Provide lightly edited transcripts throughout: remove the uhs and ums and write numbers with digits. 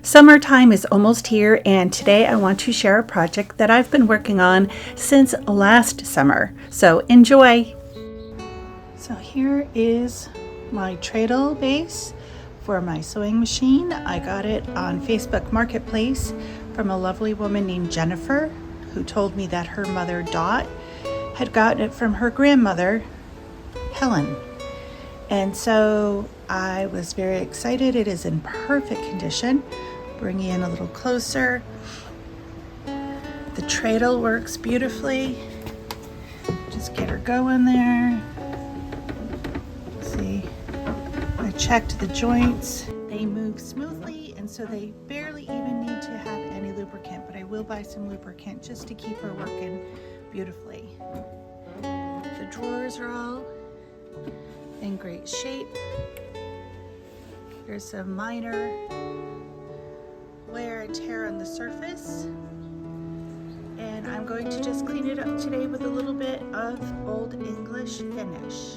Summertime is almost here, and today I want to share a project that I've been working on since last summer. So enjoy! So here is my treadle base for my sewing machine. I got it on Facebook Marketplace from a lovely woman named Jennifer, who told me that her mother Dot had gotten it from her grandmother Helen. And so I was very excited. It is in perfect condition. Bringing in a little closer. The treadle works beautifully. Just get her going there. See, I checked the joints. They move smoothly, and so they barely even need to have any lubricant, but I will buy some lubricant just to keep her working beautifully. The drawers are all in great shape. There's some minor wear and tear on the surface, and I'm going to just clean it up today with a little bit of Old English finish.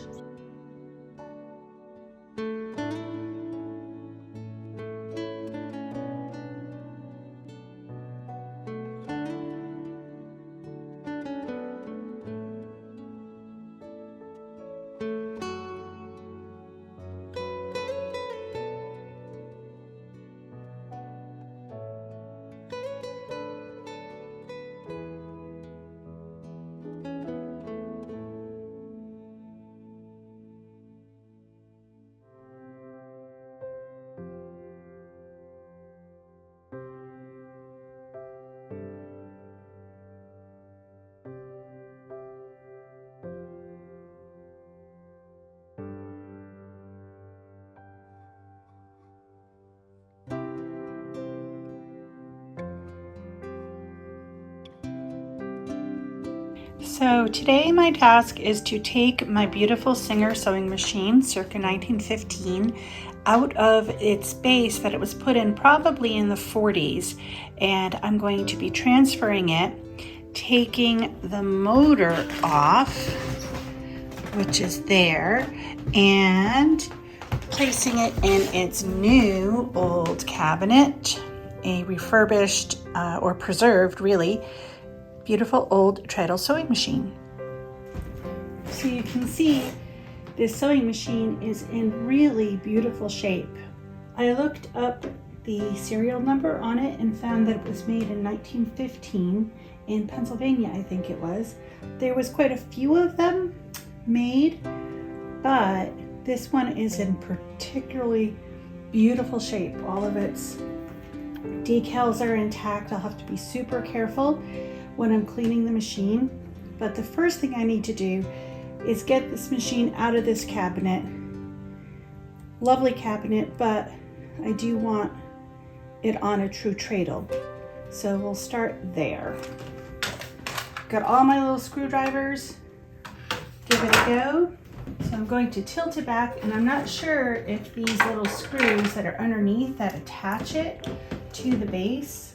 So today my task is to take my beautiful Singer sewing machine, circa 1915, out of its base that it was put in probably in the 40s, and I'm going to be transferring it, taking the motor off, which is there, and placing it in its new old cabinet, a refurbished or preserved really beautiful old treadle sewing machine. So you can see this sewing machine is in really beautiful shape. I looked up the serial number on it and found that it was made in 1915 in Pennsylvania, I think it was. There was quite a few of them made, but this one is in particularly beautiful shape. All of its decals are intact. I'll have to be super careful when I'm cleaning the machine, but the first thing I need to do is get this machine out of this cabinet. Lovely cabinet, but I do want it on a true treadle. So we'll start there. Got all my little screwdrivers. Give it a go. So I'm going to tilt it back, and I'm not sure if these little screws that are underneath that attach it to the base,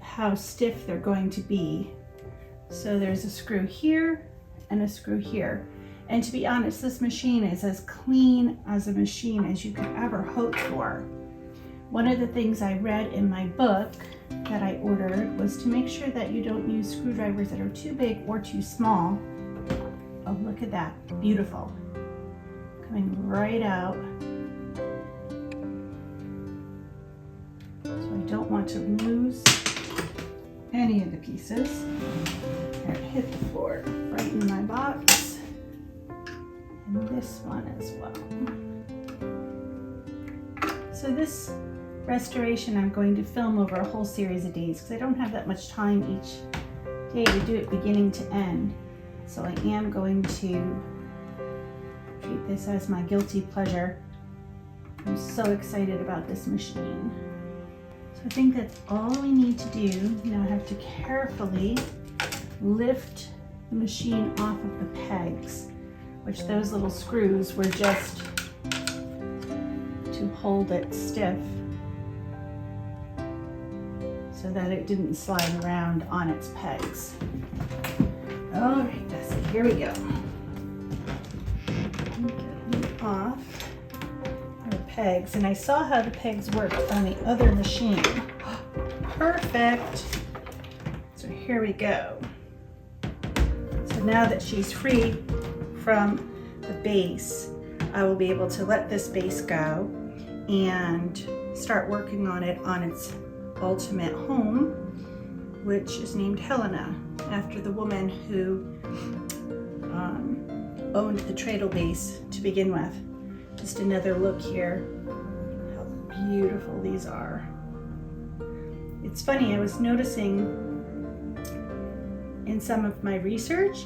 how stiff they're going to be. So there's a screw here and a screw here. And to be honest, this machine is as clean as a machine as you could ever hope for. One of the things I read in my book that I ordered was to make sure that you don't use screwdrivers that are too big or too small. Oh, look at that, beautiful. Coming right out. So I don't want to lose any of the pieces. There, it hit the floor right in my box, and this one as well. So this restoration I'm going to film over a whole series of days because I don't have that much time each day to do it beginning to end. So I am going to treat this as my guilty pleasure. I'm so excited about this machine. So I think that's all we need to do. Now I have to carefully lift the machine off of the pegs, which those little screws were just to hold it stiff so that it didn't slide around on its pegs. All right, Bessie, here we go. Get it off. Our pegs, and I saw how the pegs worked on the other machine. Perfect. So here we go. So now that she's free from the base, I will be able to let this base go and start working on it on its ultimate home, which is named Helena, after the woman who owned the treadle base to begin with. Just another look here, how beautiful these are. It's funny, I was noticing in some of my research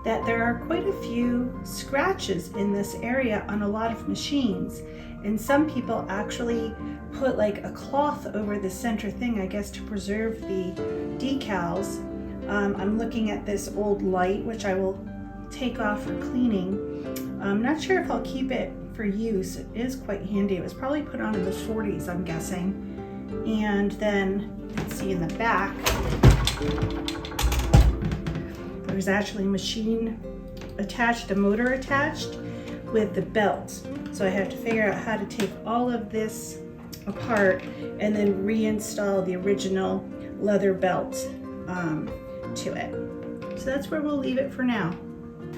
that there are quite a few scratches in this area on a lot of machines, and some people actually put like a cloth over the center thing, I guess, to preserve the decals. I'm looking at this old light, which I will take off for cleaning. I'm not sure if I'll keep it for use. It is quite handy. It was probably put on in the 40s, I'm guessing. And then you can see in the back, there's actually a machine attached, a motor attached with the belt. So I have to figure out how to take all of this apart and then reinstall the original leather belt to it. So that's where we'll leave it for now.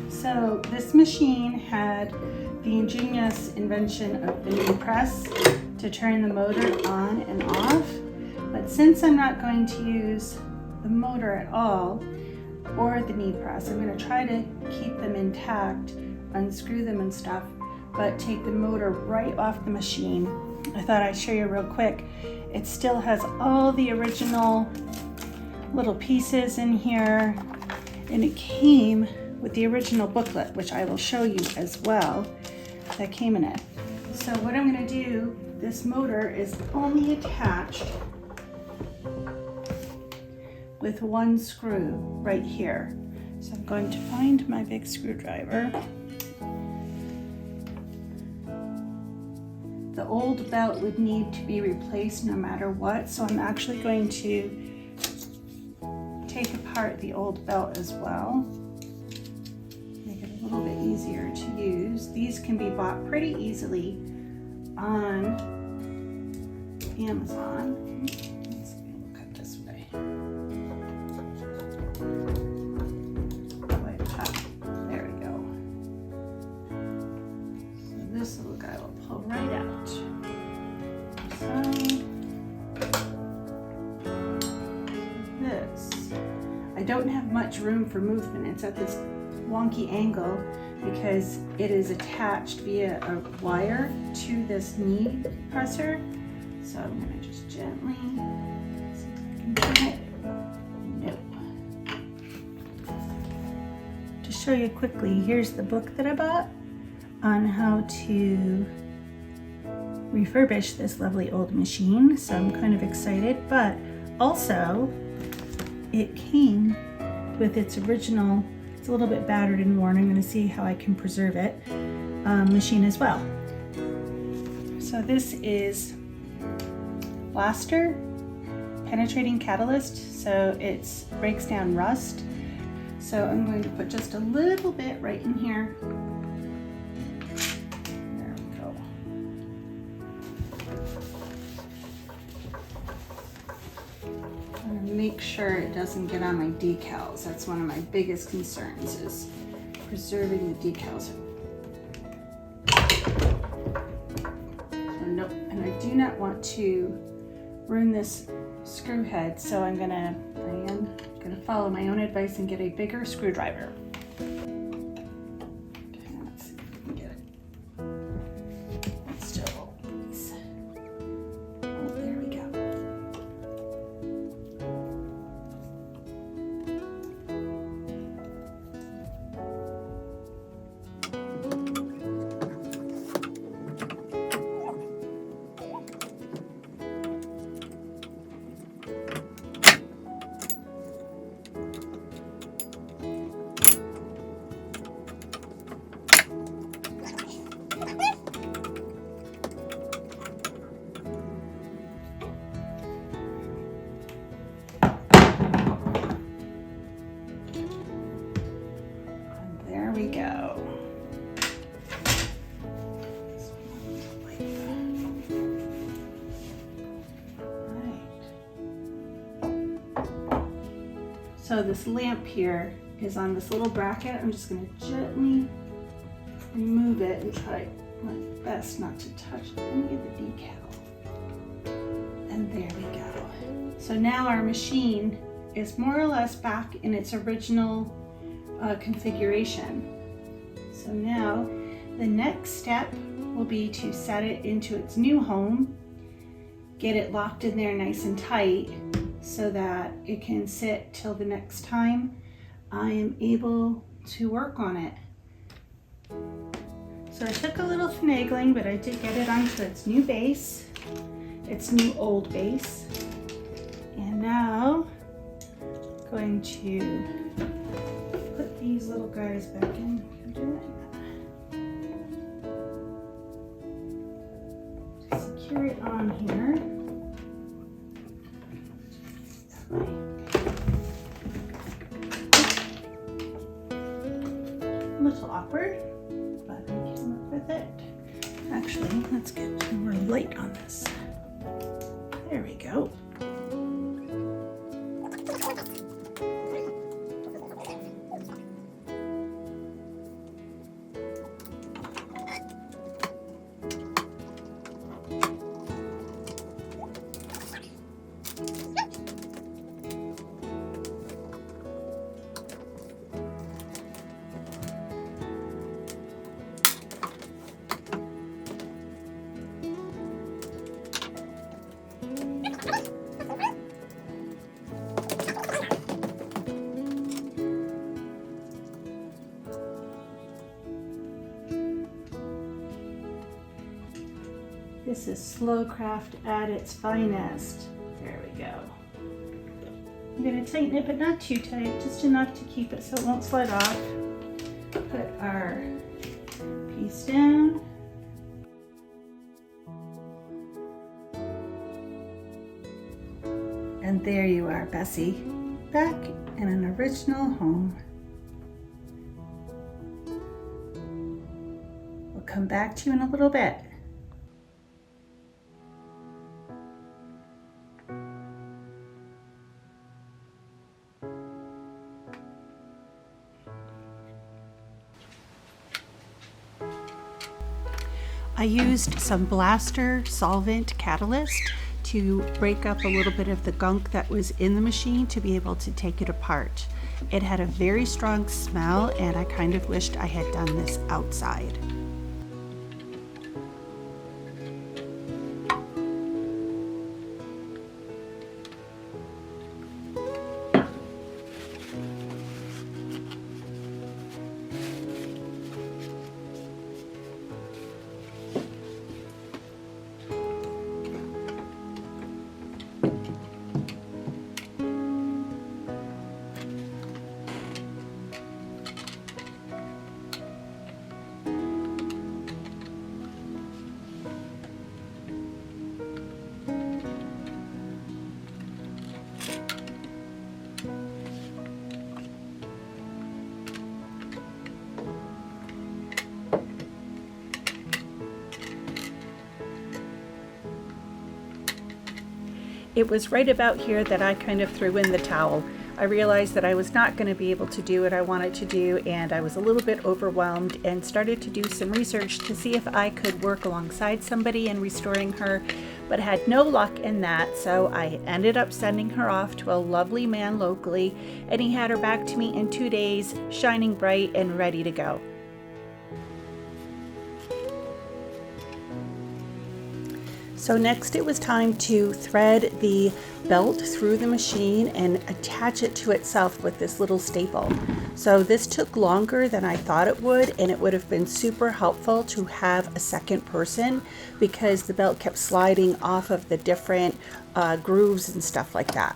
So this machine had the ingenious invention of the knee press to turn the motor on and off. But since I'm not going to use the motor at all, or the knee press, I'm going to try to keep them intact, unscrew them and stuff, but take the motor right off the machine. I thought I'd show you real quick. It still has all the original little pieces in here, and it came with the original booklet, which I will show you as well, that came in it. So what I'm going to do, this motor is only attached with one screw right here. So I'm going to find my big screwdriver. The old belt would need to be replaced no matter what, so I'm actually going to take apart the old belt as well. Make it a little bit easier to use. These can be bought pretty easily on Amazon. Let's see, we'll cut this way. Way top. There we go. So this little guy will pull right out. So this, I don't have much room for movement. It's at this wonky angle because it is attached via a wire to this knee presser. So I'm going to just gently see if I can turn it. Nope. To show you quickly, here's the book that I bought on how to refurbish this lovely old machine. So I'm kind of excited, but also it came with its original, it's a little bit battered and worn. I'm going to see how I can preserve it, machine as well. So this is Blaster penetrating catalyst, so it breaks down rust. So I'm going to put just a little bit right in here. There we go. I'm going to make sure it doesn't get on my decals. That's one of my biggest concerns, is preserving the decals. So nope, and I do not want to ruin this screw head, so I am gonna follow my own advice and get a bigger screwdriver. Okay, let's see if we can get it. It's still a little piece. Oh, there we go. There we go. So this lamp here is on this little bracket. I'm just going to gently remove it and try my best not to touch any of the decal. And there we go. So now our machine is more or less back in its original configuration. So now the next step will be to set it into its new home, get it locked in there nice and tight so that it can sit till the next time I am able to work on it. So I took a little finagling, but I did get it onto its new base, its new old base. And now I'm going to put these little guys back in. I'm doing it. Secure it on here. A little awkward, but I can work with it. Actually, let's get some more light on this. There we go. This is slow craft at its finest. There we go. I'm going to tighten it, but not too tight, just enough to keep it so it won't slide off. Put our piece down. And there you are, Bessie, back in an original home. We'll come back to you in a little bit. I used some blaster solvent catalyst to break up a little bit of the gunk that was in the machine to be able to take it apart. It had a very strong smell, and I kind of wished I had done this outside. It was right about here that I kind of threw in the towel. I realized that I was not going to be able to do what I wanted to do, and I was a little bit overwhelmed and started to do some research to see if I could work alongside somebody in restoring her, but had no luck in that, so I ended up sending her off to a lovely man locally, and he had her back to me in 2 days, shining bright and ready to go. So next it was time to thread the belt through the machine and attach it to itself with this little staple. So this took longer than I thought it would, and it would have been super helpful to have a second person because the belt kept sliding off of the different grooves and stuff like that.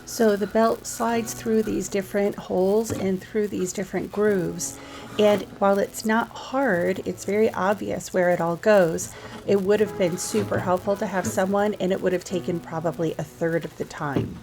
So the belt slides through these different holes and through these different grooves. And while it's not hard, it's very obvious where it all goes. It would have been super helpful to have someone, and it would have taken probably a third of the time.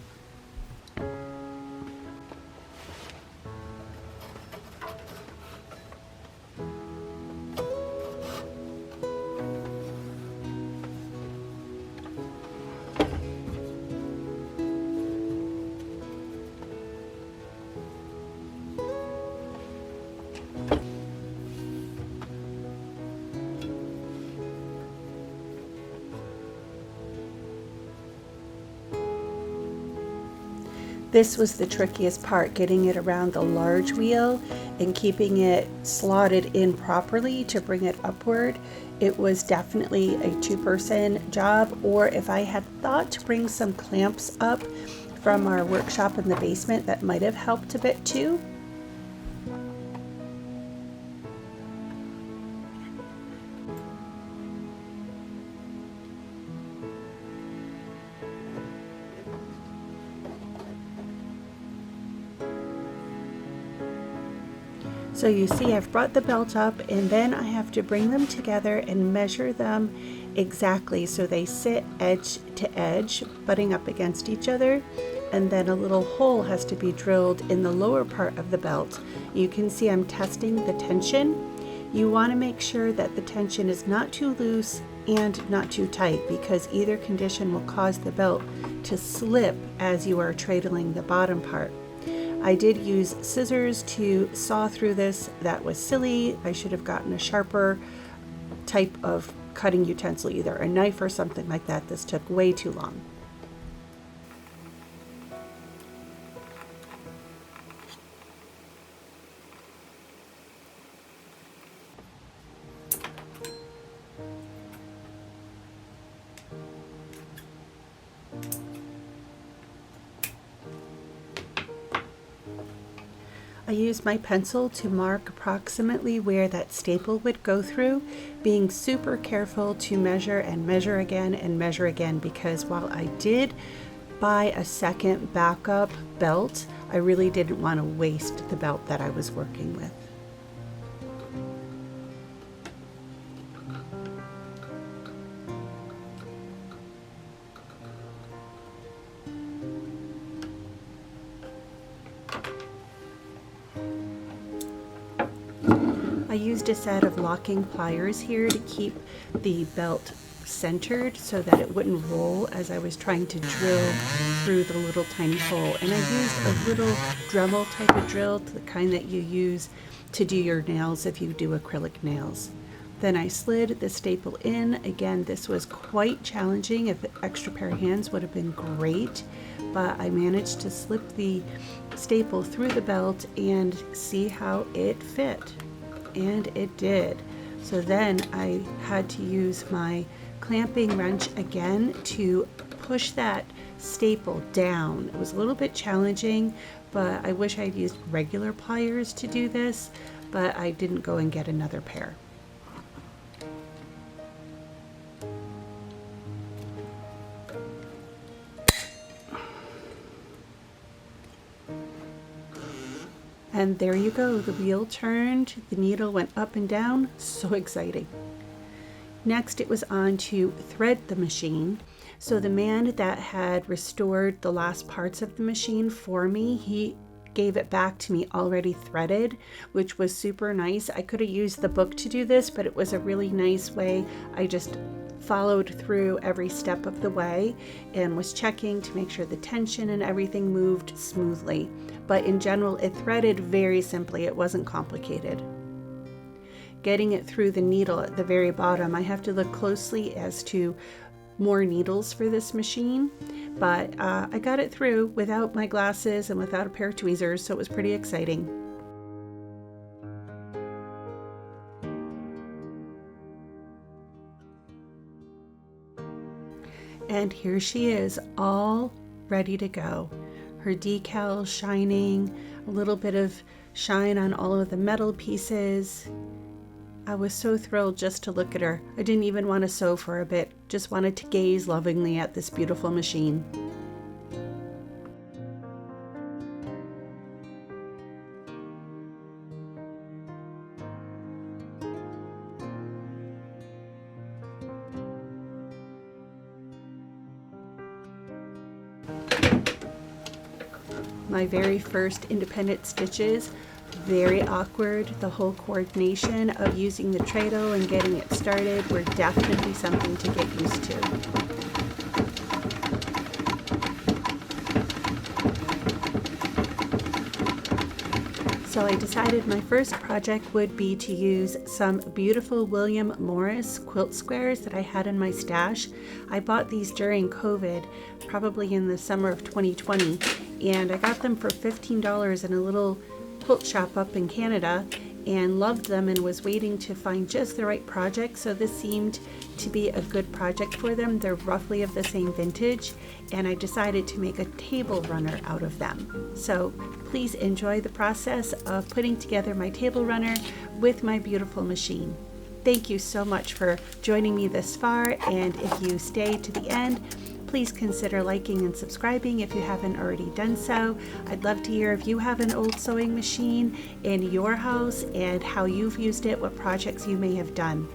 This was the trickiest part, getting it around the large wheel and keeping it slotted in properly to bring it upward. It was definitely a two-person job, or if I had thought to bring some clamps up from our workshop in the basement, that might have helped a bit too. So you see, I've brought the belt up, and then I have to bring them together and measure them exactly so they sit edge to edge, butting up against each other. And then a little hole has to be drilled in the lower part of the belt. You can see I'm testing the tension. You want to make sure that the tension is not too loose and not too tight, because either condition will cause the belt to slip as you are treadling the bottom part. I did use scissors to saw through this. That was silly. I should have gotten a sharper type of cutting utensil, either a knife or something like that. This took way too long. I used my pencil to mark approximately where that staple would go through, being super careful to measure and measure again and measure again, because while I did buy a second backup belt, I really didn't want to waste the belt that I was working with. I used a set of locking pliers here to keep the belt centered so that it wouldn't roll as I was trying to drill through the little tiny hole. And I used a little Dremel type of drill, the kind that you use to do your nails if you do acrylic nails. Then I slid the staple in. Again, this was quite challenging. If an extra pair of hands would have been great, but I managed to slip the staple through the belt and see how it fit. And it did. So then I had to use my clamping wrench again to push that staple down. It was a little bit challenging, but I wish I'd used regular pliers to do this, but I didn't go and get another pair. And there you go, the wheel turned, the needle went up and down, so exciting. Next it was on to thread the machine. So the man that had restored the last parts of the machine for me, he gave it back to me already threaded, which was super nice. I could have used the book to do this, but it was a really nice way. I just followed through every step of the way and was checking to make sure the tension and everything moved smoothly. But in general, it threaded very simply. It wasn't complicated. Getting it through the needle at the very bottom, I have to look closely as to more needles for this machine, but I got it through without my glasses and without a pair of tweezers, so it was pretty exciting. And here she is, all ready to go. Her decals shining, a little bit of shine on all of the metal pieces. I was so thrilled just to look at her. I didn't even want to sew for a bit, just wanted to gaze lovingly at this beautiful machine. My very first independent stitches, very awkward. The whole coordination of using the treadle and getting it started were definitely something to get used to. So I decided my first project would be to use some beautiful William Morris quilt squares that I had in my stash. I bought these during COVID, probably in the summer of 2020, and I got them for $15 in a little quilt shop up in Canada, and loved them and was waiting to find just the right project. So this seemed to be a good project for them. They're roughly of the same vintage, and I decided to make a table runner out of them. So please enjoy the process of putting together my table runner with my beautiful machine. Thank you so much for joining me this far, and if you stay to the end, please consider liking and subscribing if you haven't already done so. I'd love to hear if you have an old sewing machine in your house and how you've used it, what projects you may have done.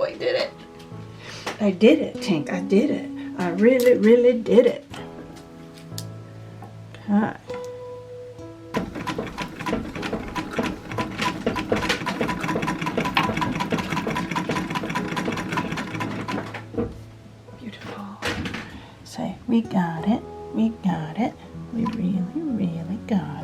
I did it. I did it, Tink. I did it. I really, really did it. Okay. Beautiful. Say, we got it. We got it. We really, really got it.